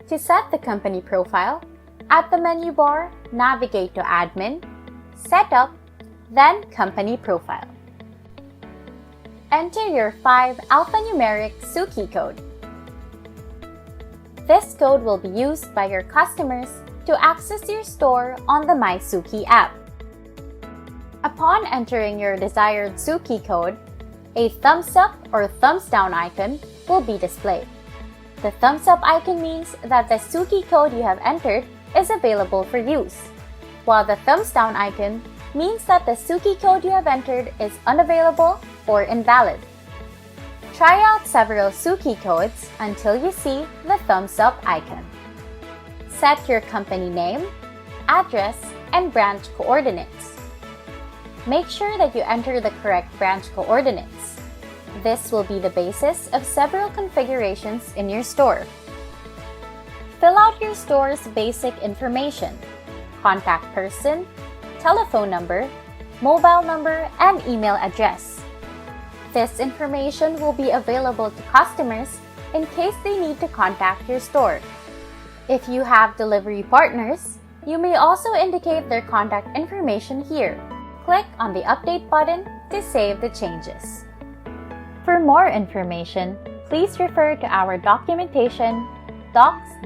To set the company profile, at the menu bar, navigate to Admin, Setup, then Company Profile. Enter your 5 alphanumeric Suki code. This code will be used by your customers to access your store on the My Suki app. Upon entering your desired Suki code, a thumbs up or thumbs down icon will be displayed. The thumbs up icon means that the Suki code you have entered is available for use, while the thumbs down icon means that the Suki code you have entered is unavailable or invalid. Try out several Suki codes until you see the thumbs up icon. Set your company name, address, and branch coordinates. Make sure that you enter the correct branch coordinates. This will be the basis of several configurations in your store. Fill out your store's basic information: contact person, telephone number, mobile number, and email address. This information will be available to customers in case they need to contact your store. If you have delivery partners, you may also indicate their contact information here. Click on the Update button to save the changes. For more information, please refer to our documentation docs.suki.io.